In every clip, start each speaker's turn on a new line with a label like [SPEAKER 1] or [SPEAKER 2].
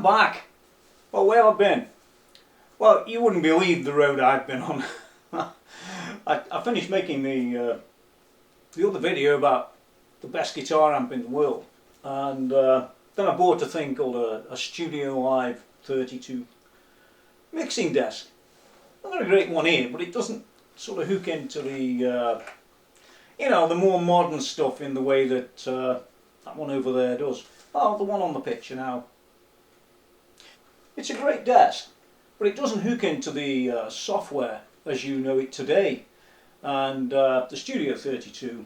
[SPEAKER 1] I'm back. Well, where I've been? Well, you wouldn't believe the road I've been on. I finished making the other video about the best guitar amp in the world, and then I bought a thing called a Studio Live 32 mixing desk. I've got a great one here, but it doesn't sort of hook into the you know, the more modern stuff in the way that that one over there does. Oh, the one on the picture now. It's a great desk, but it doesn't hook into the software as you know it today. And the Studio 32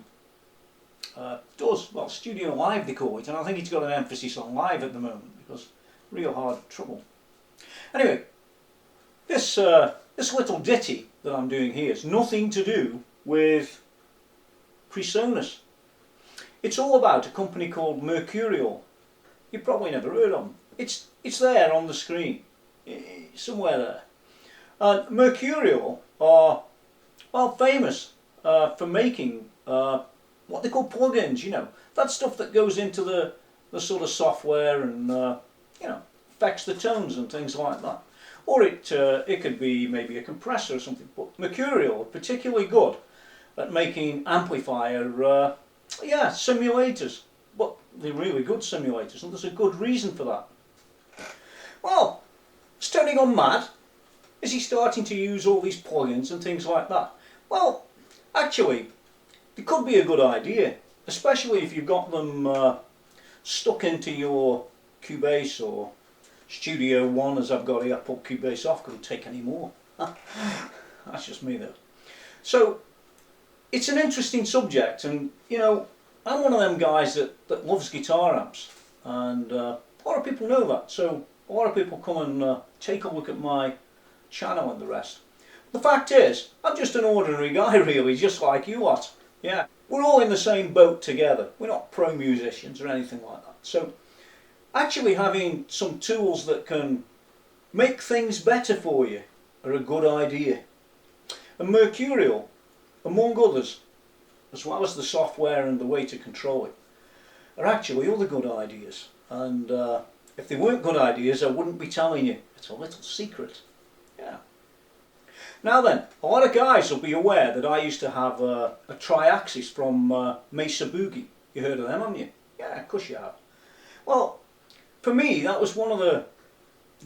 [SPEAKER 1] does. Well, Studio Live they call it, and I think it's got an emphasis on live at the moment because real hard trouble. Anyway, this little ditty that I'm doing here is nothing to do with Presonus. It's all about a company called Mercurial. You've probably never heard of them. It's there on the screen, somewhere there. And Mercurial are, well, famous for making what they call plugins, you know. That stuff that goes into the sort of software and, you know, affects the tones and things like that. Or it could be maybe a compressor or something. But Mercurial are particularly good at making amplifier, yeah, simulators. But they're really good simulators, and there's a good reason for that. Well, is Tony gone mad? Is he starting to use all these plugins and things like that? Well, actually, it could be a good idea, especially if you've got them stuck into your Cubase or Studio One, as I've got here. I put Cubase off, couldn't take any more. That's just me though. So, it's an interesting subject, and you know, I'm one of them guys that loves guitar amps, and a lot of people know that, so a lot of people come and take a look at my channel and the rest. The fact is, I'm just an ordinary guy really, just like you lot. Yeah, we're all in the same boat together. We're not pro musicians or anything like that. So actually having some tools that can make things better for you are a good idea. And Mercurial, among others, as well as the software and the way to control it, are actually other good ideas. And if they weren't good ideas, I wouldn't be telling you. It's a little secret. Yeah. Now then, a lot of guys will be aware that I used to have a Triaxis from Mesa Boogie. You heard of them, haven't you? Yeah, of course you have. Well, for me, that was one of the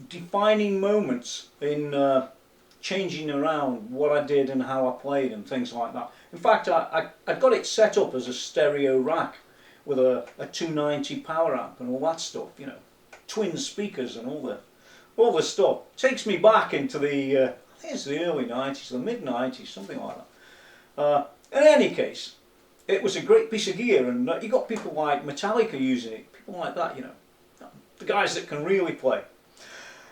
[SPEAKER 1] defining moments in changing around what I did and how I played and things like that. In fact, I got it set up as a stereo rack with a 290 power amp and all that stuff, you know, twin speakers and all the stuff. Takes me back into the, I think it's the early 90s, the mid 90s, something like that. In any case, it was a great piece of gear, and you got people like Metallica using it, people like that, you know, the guys that can really play.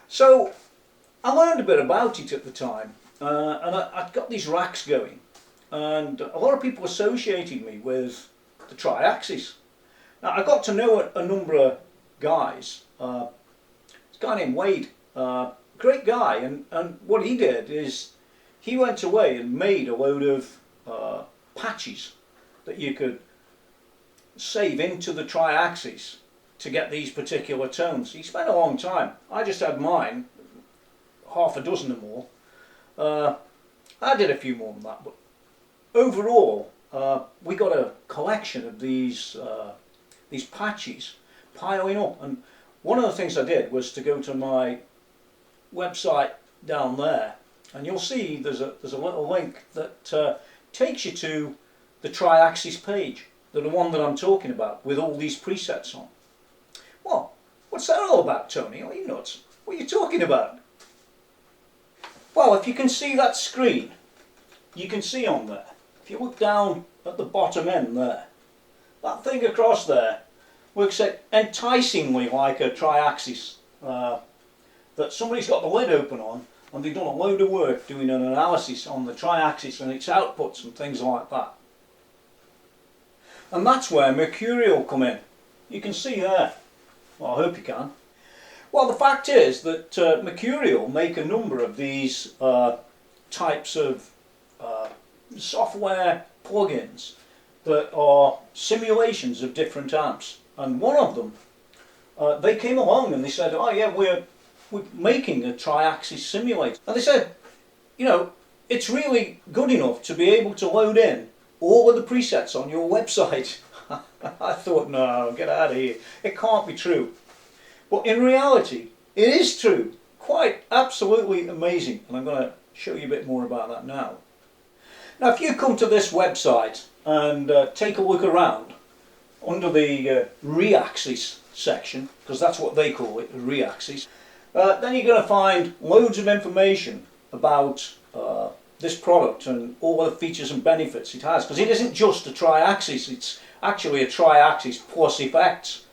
[SPEAKER 1] So I learned a bit about it at the time, and I got these racks going, and a lot of people associated me with the Triaxis. Now I got to know a number of guys. This guy named Wade, great guy, and what he did is he went away and made a load of patches that you could save into the Triaxis to get these particular tones. He spent a long time. I just had mine, half a dozen or more. I did a few more than that, but overall we got a collection of these patches piling up, and one of the things I did was to go to my website down there, and you'll see there's a little link that takes you to the Triaxis page, the one that I'm talking about, with all these presets on. Well, what's that all about, Tony? Are you nuts? What are you talking about? Well, if you can see that screen, you can see on there, if you look down at the bottom end there, that thing across there looks enticingly like a Triaxis that somebody's got the lid open on, and they've done a load of work doing an analysis on the Triaxis and its outputs and things like that. And that's where Mercurial come in. You can see there. Well, I hope you can. Well, the fact is that Mercurial make a number of these types of software plugins that are simulations of different amps, and one of them they came along and they said, oh yeah, we're making a Triaxis simulator. And they said, you know, it's really good enough to be able to load in all of the presets on your website. I thought, no, get out of here. It can't be true. But in reality, it is true. Quite absolutely amazing. And I'm going to show you a bit more about that now. Now, if you come to this website and take a look around under the Reaxis section, because that's what they call it, Reaxis, then you're going to find loads of information about this product and all the features and benefits it has, because it isn't just a Triaxis, it's actually a Triaxis plus effects,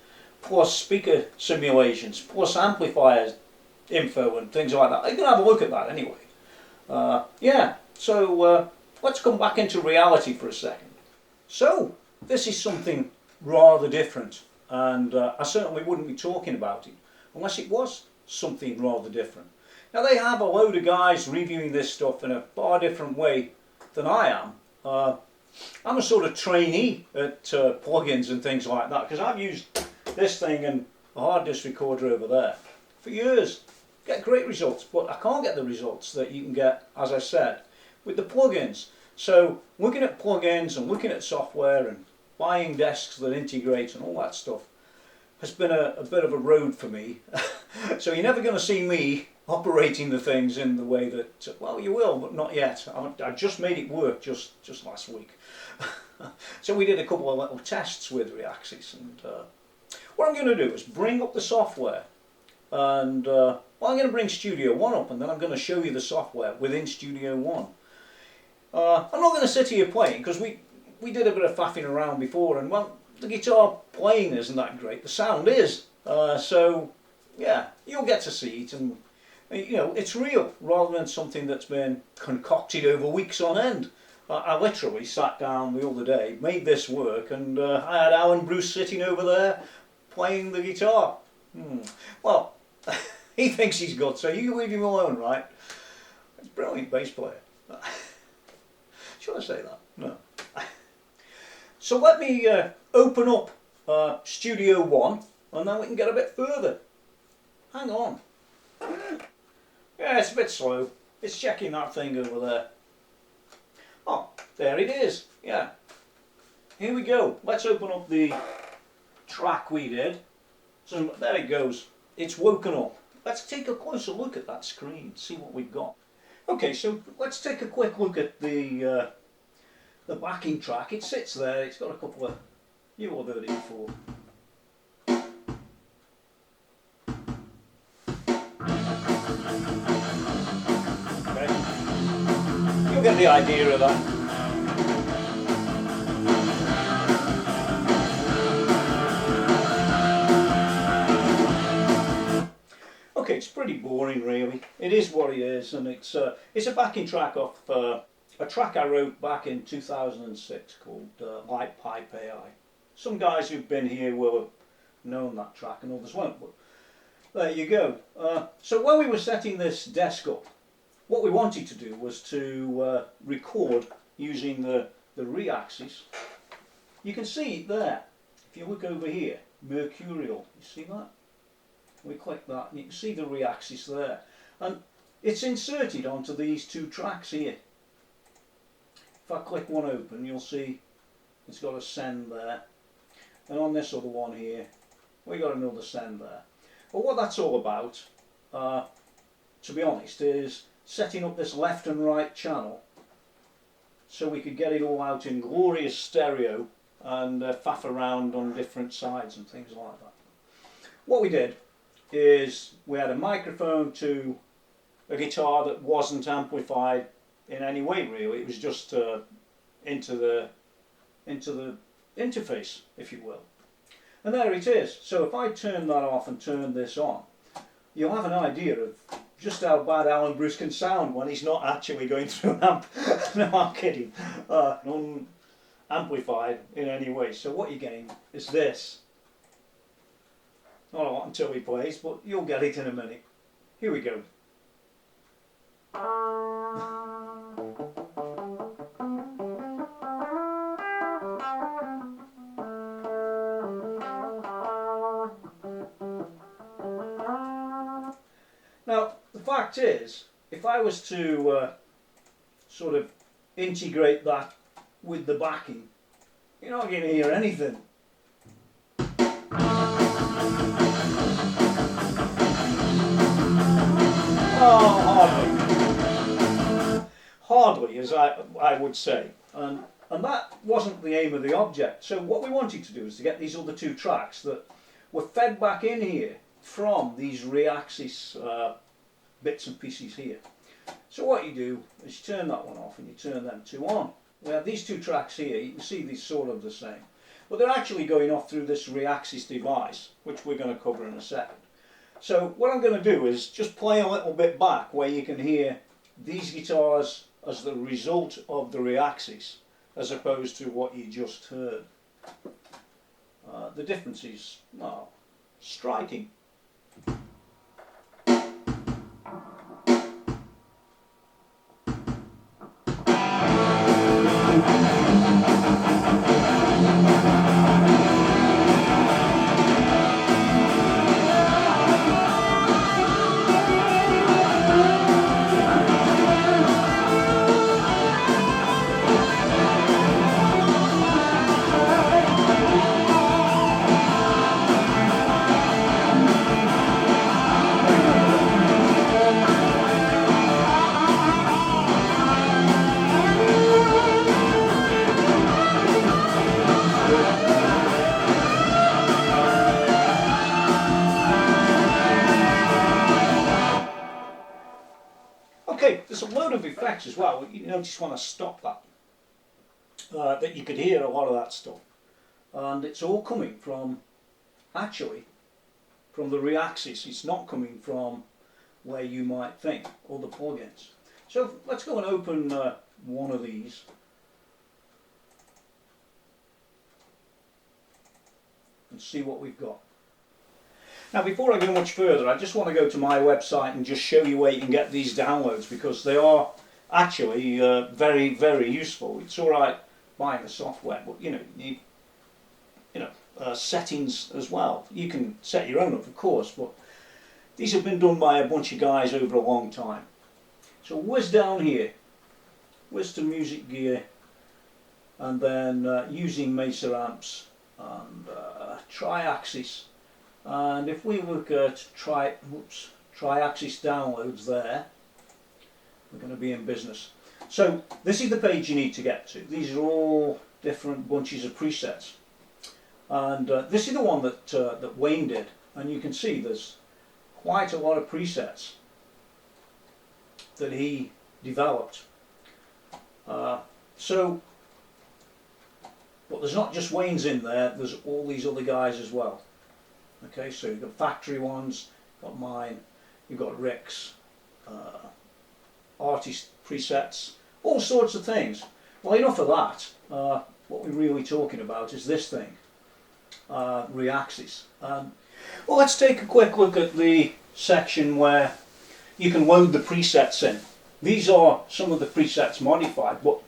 [SPEAKER 1] plus speaker simulations, plus amplifiers info and things like that. You can have a look at that anyway. Yeah, so let's come back into reality for a second. So this is something rather different, and I certainly wouldn't be talking about it unless it was something rather different. Now, they have a load of guys reviewing this stuff in a far different way than I am. I'm a sort of trainee at plugins and things like that, because I've used this thing and a hard disk recorder over there for years. Get great results, but I can't get the results that you can get, as I said, with the plugins. So looking at plugins and looking at software and buying desks that integrate and all that stuff has been a bit of a road for me. So you're never going to see me operating the things in the way that, well, you will, but not yet. I just made it work just last week. So we did a couple of little tests with Reaxis, and what I'm going to do is bring up the software, and well, I'm going to bring Studio One up, and then I'm going to show you the software within Studio One. I'm not going to sit here playing, because we did a bit of faffing around before, and well, the guitar playing isn't that great. The sound is, so yeah, you'll get to see it, and you know, it's real rather than something that's been concocted over weeks on end. I literally sat down the other day, made this work, and I had Alan Bruce sitting over there playing the guitar. Well, he thinks he's good, so you leave him alone, right? He's a brilliant bass player. Should I say that? No. So let me open up Studio One, and then we can get a bit further. Hang on. Yeah, it's a bit slow. It's checking that thing over there. Oh, there it is. Yeah. Here we go. Let's open up the track we did. So there it goes. It's woken up. Let's take a closer look at that screen, see what we've got. Okay, so let's take a quick look at the backing track. It sits there. It's got a couple of UR34. You'll get the idea of that. Okay, it's pretty boring really. It is what it is, and it's a backing track off a track I wrote back in 2006 called Light Pipe AI. Some guys who've been here will have known that track and others won't, but there you go. So when we were setting this desk up, what we wanted to do was to record using the Reaxis. You can see it there. If you look over here, Mercurial, you see that? We click that and you can see the Reaxis there. And it's inserted onto these two tracks here. If I click one open, you'll see it's got a send there. And on this other one here, we got another send there. But what that's all about, to be honest, is setting up this left and right channel so we could get it all out in glorious stereo and faff around on different sides and things like that. What we did is we had a microphone to a guitar that wasn't amplified in any way really. It was just into the interface, if you will. And there it is. So if I turn that off and turn this on, you'll have an idea of just how bad Alan Bruce can sound when he's not actually going through an amp. No, I'm kidding. Amplified in any way. So what you're getting is this. Not a lot until he plays, but you'll get it in a minute. Here we go. fact is, if I was to sort of integrate that with the backing, you're not going to hear anything. Oh, hardly, as I would say, and that wasn't the aim of the object. So what we wanted to do is to get these other two tracks that were fed back in here from these Reaxis bits and pieces here. So what you do is you turn that one off and you turn them two on. We have these two tracks here. You can see these sort of the same, but they're actually going off through this Reaxis device, which we're going to cover in a second. So what I'm going to do is just play a little bit back where you can hear these guitars as the result of the Reaxis, as opposed to what you just heard. The difference is, well, striking. Okay, there's a load of effects as well. You notice when I stop that, that you could hear a lot of that stuff. And it's all coming from, actually, from the Reaxis. It's not coming from where you might think, or the plugins. So let's go and open one of these. And see what we've got. Now, before I go much further, I just want to go to my website and just show you where you can get these downloads, because they are actually very, very useful. It's all right buying the software, but you need settings as well. You can set your own up, of course, but these have been done by a bunch of guys over a long time. So whiz down here, whiz to music gear, and then using Mesa amps and Triaxis. And if we look at Triaxis downloads there, we're going to be in business. So this is the page you need to get to. These are all different bunches of presets. And this is the one that Wayne did. And you can see there's quite a lot of presets that he developed. But there's not just Wayne's in there, there's all these other guys as well. Okay, so you've got factory ones, you've got mine, you've got Rick's, artist presets, all sorts of things. Well, enough of that. What we're really talking about is this thing, Reaxis. Well, let's take a quick look at the section where you can load the presets in. These are some of the presets modified, but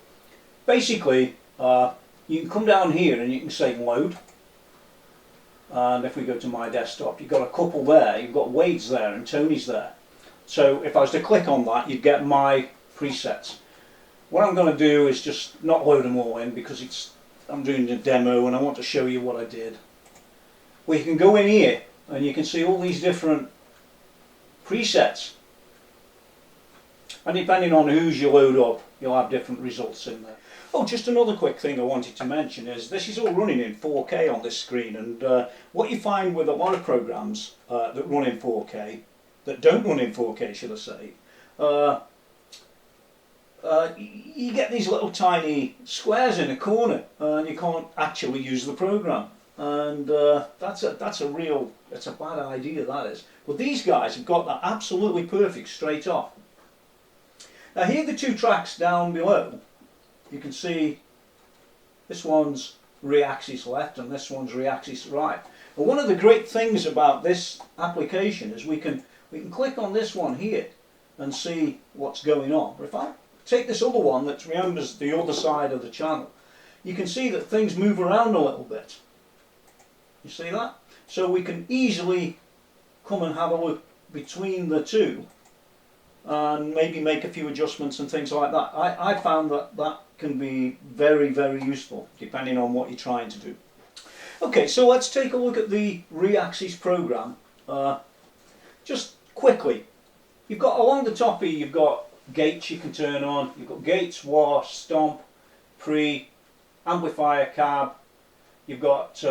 [SPEAKER 1] basically you can come down here and you can say load. And if we go to my desktop, you've got a couple there. You've got Wade's there and Tony's there. So if I was to click on that, you'd get my presets. What I'm going to do is just not load them all in, because I'm doing a demo and I want to show you what I did. Well, you can go in here and you can see all these different presets. And depending on whose you load up, you'll have different results in there. Oh, just another quick thing I wanted to mention is this is all running in 4K on this screen, and what you find with a lot of programs that run in 4K, that don't run in 4K should I say, you get these little tiny squares in a corner and you can't actually use the program, and that's a bad idea, that is. But these guys have got that absolutely perfect straight off. Now here are the two tracks down below. You can see this one's Reaxis left and this one's Reaxis right. And one of the great things about this application is we can click on this one here and see what's going on. But if I take this other one that remembers the other side of the channel, you can see that things move around a little bit. You see that? So we can easily come and have a look between the two and maybe make a few adjustments and things like that. I found that that can be very, very useful depending on what you're trying to do. Okay, so let's take a look at the Reaxis program. Just quickly, you've got along the top here, you've got gates you can turn on. You've got gates, wash, stomp, pre, amplifier, cab. You've got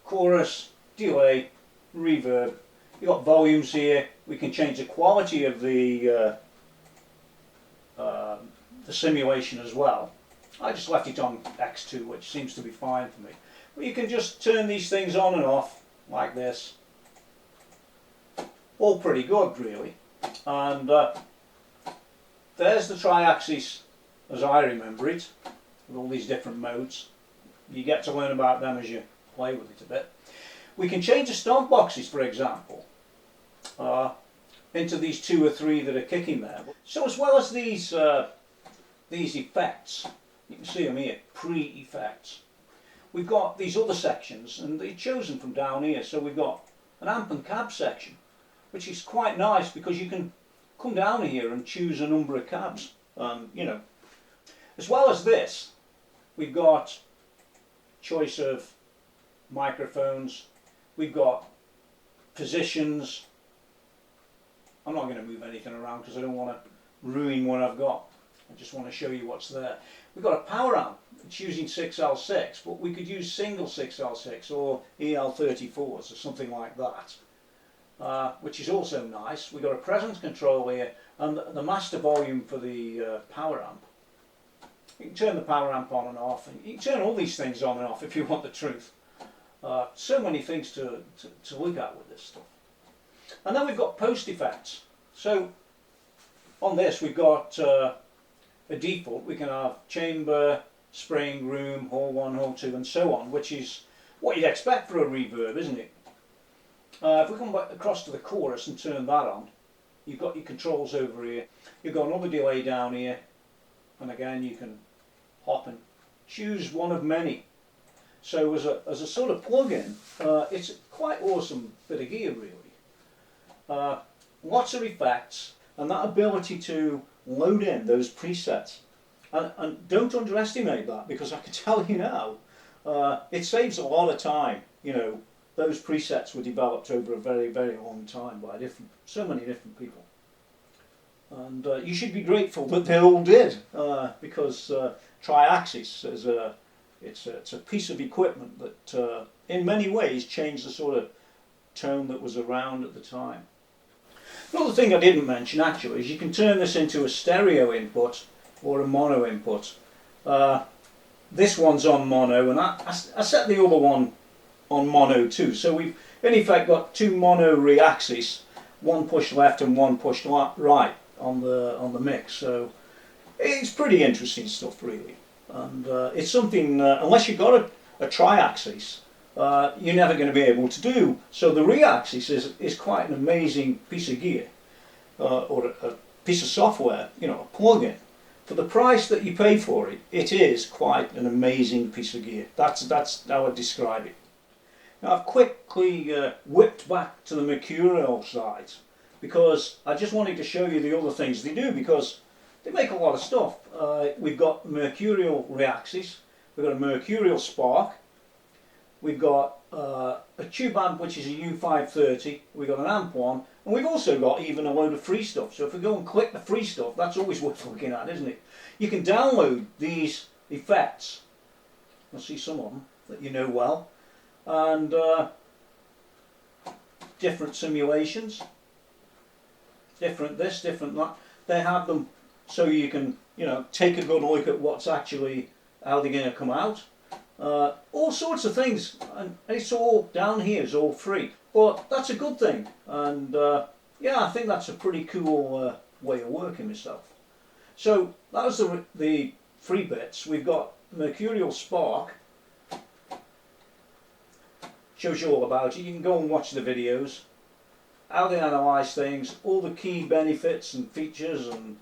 [SPEAKER 1] chorus, delay, reverb. You've got volumes here. We can change the quality of the simulation as well. I just left it on X2, which seems to be fine for me. But you can just turn these things on and off like this. All pretty good, really. And there's the Triaxis as I remember it, with all these different modes. You get to learn about them as you play with it a bit. We can change the stomp boxes, for example, into these 2 or 3 that are kicking there. So as well as these effects, you can see them here, pre-effects, we've got these other sections, and they're chosen from down here. So we've got an amp and cab section, which is quite nice because you can come down here and choose a number of cabs. You know, as well as this, we've got choice of microphones, we've got positions. I'm not going to move anything around because I don't want to ruin what I've got. I just want to show you what's there. We've got a power amp. It's using 6L6, but we could use single 6L6 or EL34s or something like that, which is also nice. We've got a presence control here and the master volume for the power amp. You can turn the power amp on and off, and you can turn all these things on and off if you want the truth. So many things to look at with this stuff. And then we've got post effects. So on this we've got a default. We can have chamber, spring, room, hall 1, hall 2 and so on, which is what you'd expect for a reverb, isn't it? If we come back across to the chorus and turn that on, you've got your controls over here. You've got another delay down here, and again you can hop and choose one of many. So as a sort of plug-in, it's a quite awesome bit of gear, really. Lots of effects, and that ability to load in those presets. And don't underestimate that, because I can tell you now, it saves a lot of time. You know, those presets were developed over a very, very long time by so many different people. And you should be grateful that they all did, because Triaxis is it's a piece of equipment that in many ways changed the sort of tone that was around at the time. Another thing I didn't mention actually is you can turn this into a stereo input or a mono input. This one's on mono, and I set the other one on mono too. So we've in effect got 2 mono Reaxis, one push left and one push right on the mix. So it's pretty interesting stuff, really. And it's something, unless you've got a Triaxis, you're never going to be able to do. So the Reaxis is quite an amazing piece of gear, or a piece of software, you know, a plug-in. For the price that you pay for it, it is quite an amazing piece of gear. That's how I describe it. Now I've quickly whipped back to the mercurial side, because I just wanted to show you the other things they do, because they make a lot of stuff. We've got mercurial Reaxis, we've got a mercurial spark, we've got a tube amp which is a U530, we've got an amp one, and we've also got even a load of free stuff. So if we go and click the free stuff, that's always worth looking at, isn't it? You can download these effects. You'll see some of them that you know well, and different simulations, different this, different that. They have them so you can, you know, take a good look at what's actually, how they're going to come out. All sorts of things, and it's all down here, it's all free. But that's a good thing, and yeah, I think that's a pretty cool way of working myself. So that was the free bits. We've got mercurial spark, shows you all about it. You can go and watch the videos, how they analyse things, all the key benefits and features and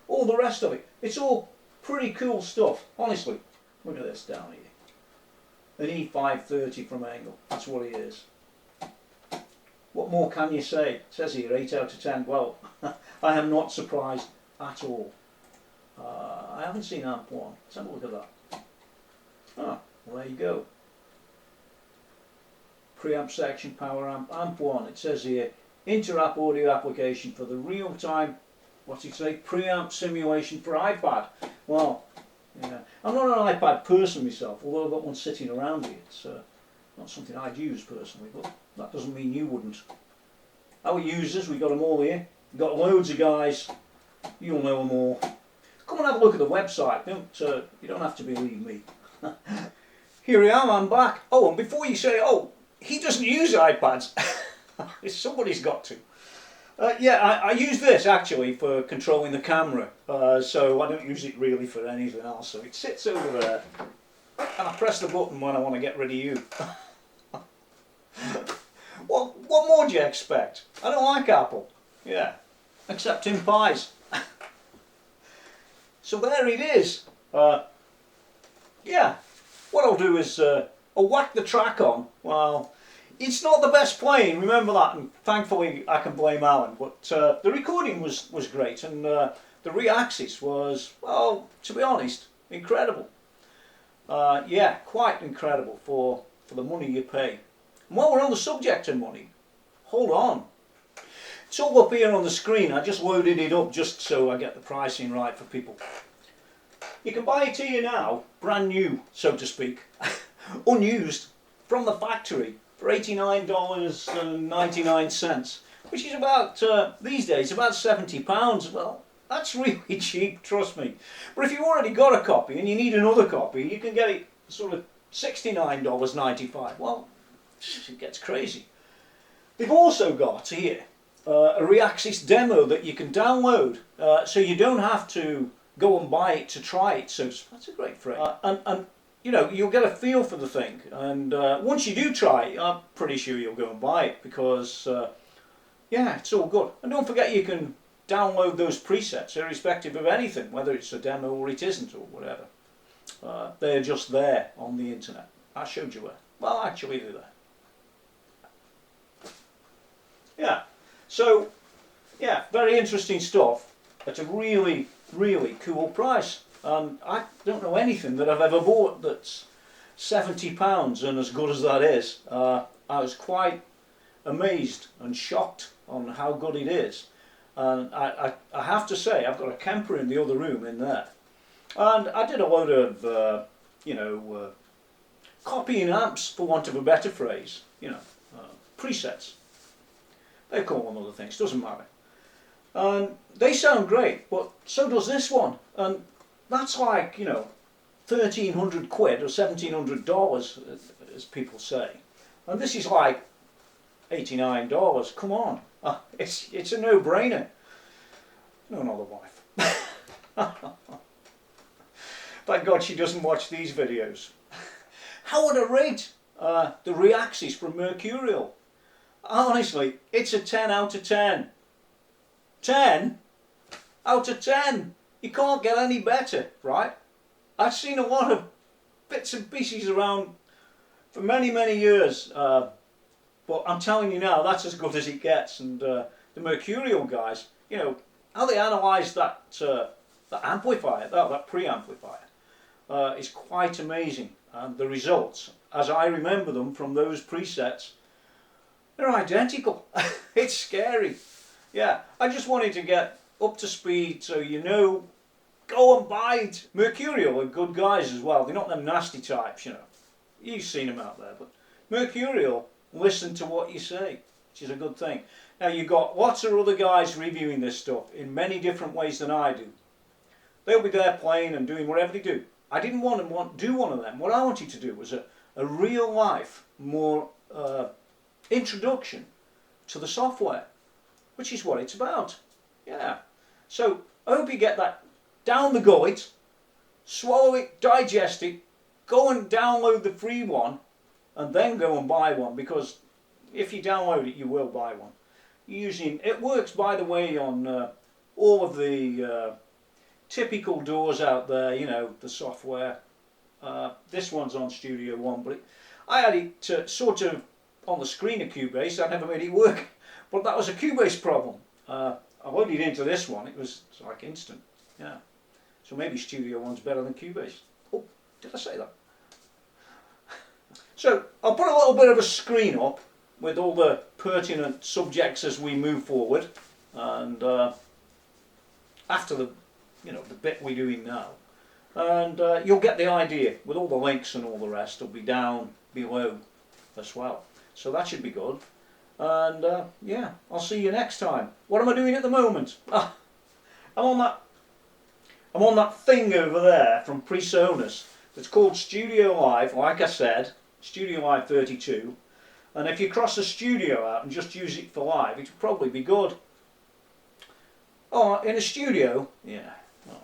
[SPEAKER 1] all the rest of it. It's all pretty cool stuff, honestly. Look at this down here. An E530 from Engel, that's what it is. What more can you say? It says here 8 out of 10. Well, I am not surprised at all. I haven't seen amp 1. Let's have a look at that. Ah, well, there you go. Preamp section, power amp, amp 1. It says here, inter-app audio application for the real-time, what's it say, preamp simulation for iPad. Well, yeah, I'm not an iPad person myself, although I've got one sitting around me. It's not something I'd use personally, but that doesn't mean you wouldn't. Our users, we got them all here. We've got loads of guys. You'll know them all. Come and have a look at the website. You don't have to believe me. Here I am, I'm back. Oh, and before you say, oh, he doesn't use iPads. Somebody's got to. Yeah, I use this actually for controlling the camera. So I don't use it really for anything else. So it sits over there. And I press the button when I want to get rid of you. What more do you expect? I don't like Apple. Yeah. Except in pies. So there it is. Yeah. What I'll do is I'll whack the track on. Well, it's not the best playing, remember that, and thankfully I can blame Alan. But the recording was great, and the Reaxis was, well, to be honest, incredible. Yeah, quite incredible for the money you pay. And while we're on the subject of money, hold on. It's all up here on the screen. I just loaded it up just so I get the pricing right for people. You can buy it here now, brand new, so to speak, unused, from the factory for $89.99, which is about, these days, about £70. Well, that's really cheap, trust me. But if you've already got a copy and you need another copy, you can get it sort of $69.95. Well, it gets crazy. They've also got here a Reaxis demo that you can download, so you don't have to go and buy it to try it. So that's a great phrase. And you know, you'll get a feel for the thing. And once you do try it, I'm pretty sure you'll go and buy it because, yeah, it's all good. And don't forget you can download those presets irrespective of anything, whether it's a demo or it isn't or whatever. They're just there on the internet. I showed you where. Well, actually they're there. Yeah, so, yeah, very interesting stuff at a really, really cool price. And I don't know anything that I've ever bought that's £70, and as good as that is, I was quite amazed and shocked on how good it is. And I have to say, I've got a Kemper in the other room in there. And I did a load of, you know, copying amps, for want of a better phrase, you know, presets. They call them other things, doesn't matter. And they sound great, but so does this one. And that's like, you know, 1,300 quid or $1,700, as people say. And this is like $89. Come on. It's a no-brainer. No, not the wife. Thank God she doesn't watch these videos. How would I rate the Reaxis from Mercurial? Honestly, it's a 10 out of 10. 10 out of 10. You can't get any better, right? I've seen a lot of bits and pieces around for many, many years. But I'm telling you now, that's as good as it gets. And the Mercurial guys, you know, how they analysed that amplifier, that preamplifier, is quite amazing. And the results, as I remember them from those presets, they're identical. It's scary. Yeah, I just wanted to get up to speed so you know, go and buy it. Mercurial are good guys as well. They're not them nasty types, you know. You've seen them out there. But Mercurial listen to what you say, which is a good thing. Now you've got lots of other guys reviewing this stuff in many different ways than I do. They'll be there playing and doing whatever they do. I didn't want to do one of them. What I wanted to do was a real life, more introduction to the software, which is what it's about. Yeah. So I hope you get that down the gullet, swallow it, digest it, go and download the free one, and then go and buy one, because if you download it, you will buy one. It works, by the way, on all of the typical doors out there, you know, the software. This one's on Studio One, but I had it sort of on the screen of Cubase, that never made it work. But that was a Cubase problem. I loaded into this one, it's like instant. Yeah. So maybe Studio One's better than Cubase. Oh, did I say that? So I'll put a little bit of a screen up with all the pertinent subjects as we move forward, and after the bit we're doing now, and you'll get the idea with all the links and all the rest. Will be down below as well, so that should be good. And yeah, I'll see you next time. What am I doing at the moment? I'm on that thing over there from Presonus that's called Studio Live. Like I said, Studio Live 32. And if you cross the studio out and just use it for live, it would probably be good. Oh, in a studio, yeah. Oh.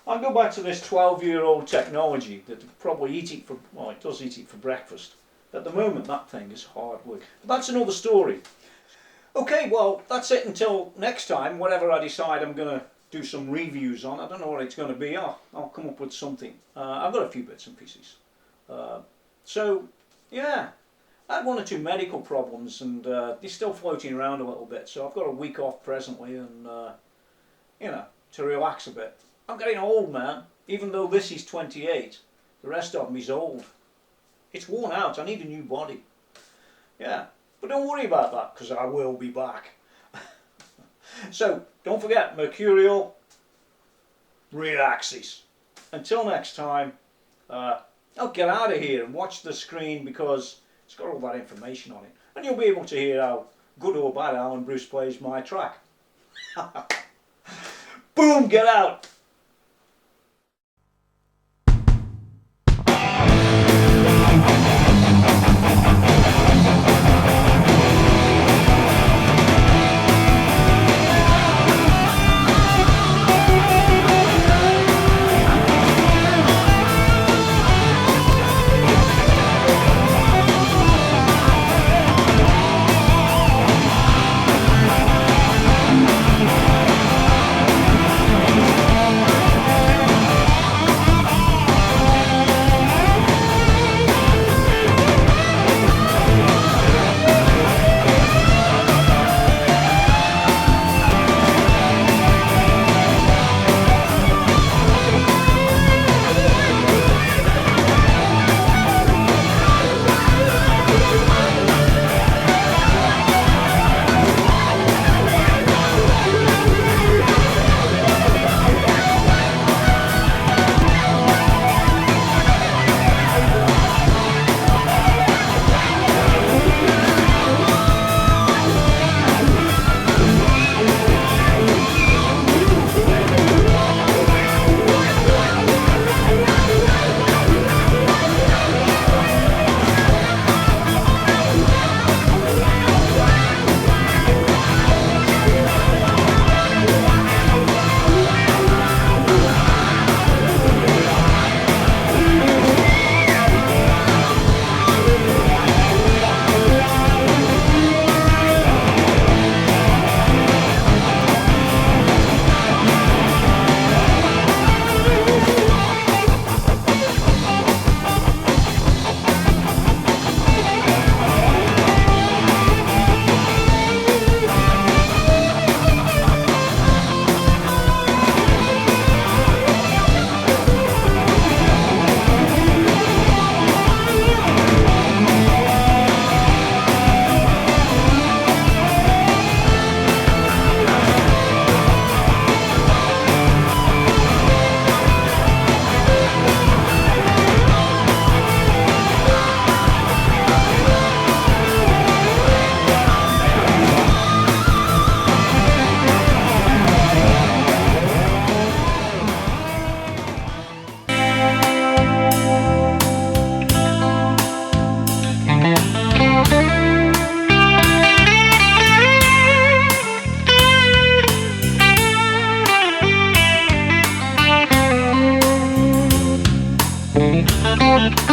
[SPEAKER 1] I'll go back to this 12-year-old technology that would probably eat it for, well, it does eat it for breakfast. At the moment, that thing is hard work. But that's another story. Okay, well, that's it until next time. Whatever I decide I'm going to do some reviews on. I don't know what it's going to be. I'll come up with something. I've got a few bits and pieces. So, yeah. I had 1 or 2 medical problems, and they're still floating around a little bit, so I've got a week off presently, and you know, to relax a bit. I'm getting old, man. Even though this is 28, the rest of me is old. It's worn out. I need a new body. Yeah, but don't worry about that, because I will be back. So don't forget, Mercurial Reaxis. Until next time, I'll get out of here and watch the screen, because it's got all that information on it, and you'll be able to hear how good or bad Alan Bruce plays my track. Boom, get out!
[SPEAKER 2] Thank you.